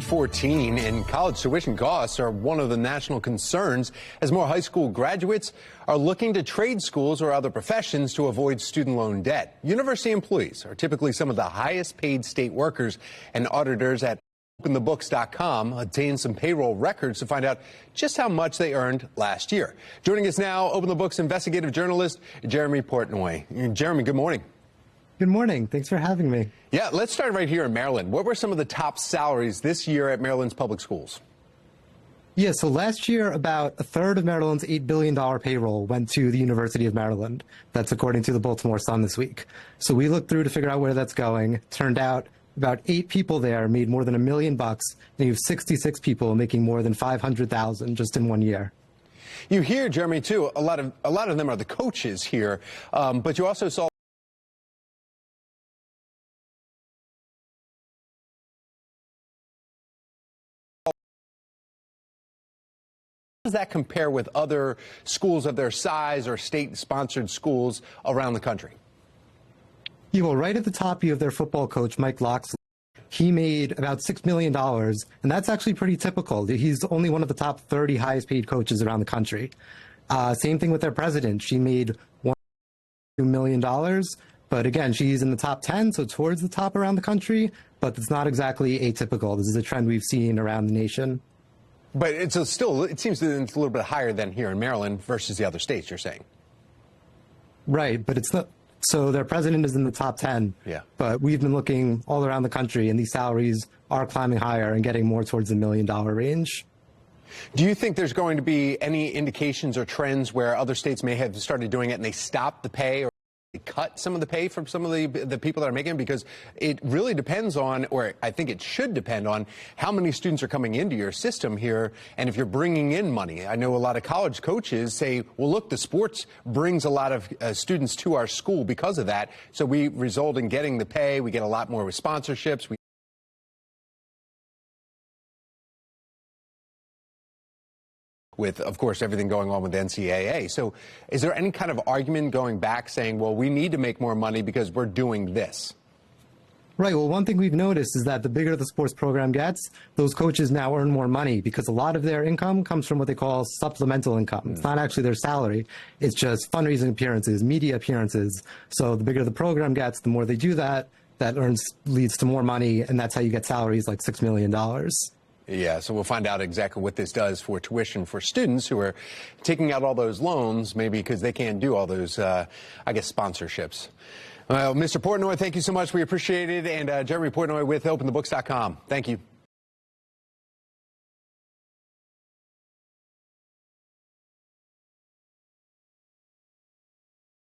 8:14, and college tuition costs are one of the national concerns as more high school graduates are looking to trade schools or other professions to avoid student loan debt. University employees are typically some of the highest paid state workers, and auditors at OpenTheBooks.com obtained some payroll records to find out just how much they earned last year. Joining us now, Open the Books investigative journalist Jeremy Portnoy. Jeremy, good morning. Good morning. Thanks for having me. Yeah, let's start right here in Maryland. What were some of the top salaries this year at Maryland's public schools? Yeah, so last year, about a third of Maryland's $8 billion payroll went to the University of Maryland. That's according to the Baltimore Sun this week. So we looked through to figure out where that's going. Turned out about 8 people there made more than $1 million, and you have 66 people making more than $500,000 just in 1 year. You hear, Jeremy, too, a lot of them are the coaches here, but you also saw does that compare with other schools of their size or state-sponsored schools around the country? Yeah, well, right at the top, you have their football coach, Mike Loxley. He made about $6 million, and that's actually pretty typical. He's only one of the top 30 highest paid coaches around the country. Same thing with their president. She made $1 million, but again, she's in the top 10, so towards the top around the country, but it's not exactly atypical. This is a trend we've seen around the nation. But it seems that it's a little bit higher than here in Maryland versus the other states, you're saying. Right, but it's not. So their president is in the top 10. Yeah. But we've been looking all around the country, and these salaries are climbing higher and getting more towards the $1 million range. Do you think there's going to be any indications or trends where other states may have started doing it and they stopped the pay or cut some of the pay from some of the people that are making it? Because it really depends on, or I think it should depend on, how many students are coming into your system here and if you're bringing in money. I know a lot of college coaches say, well, look, the sports brings a lot of students to our school because of that. So we result in getting the pay. We get a lot more with sponsorships. With, of course, everything going on with NCAA. So is there any kind of argument going back saying, well, we need to make more money because we're doing this? Right. Well, one thing we've noticed is that the bigger the sports program gets, those coaches now earn more money because a lot of their income comes from what they call supplemental income. It's not actually their salary. It's just fundraising appearances, media appearances. So the bigger the program gets, the more they do that, leads to more money, and that's how you get salaries like $6 million. Yeah, so we'll find out exactly what this does for tuition for students who are taking out all those loans, maybe because they can't do all those, I guess, sponsorships. Well, Mr. Portnoy, thank you so much. We appreciate it. And Jeremy Portnoy with OpenTheBooks.com. Thank you.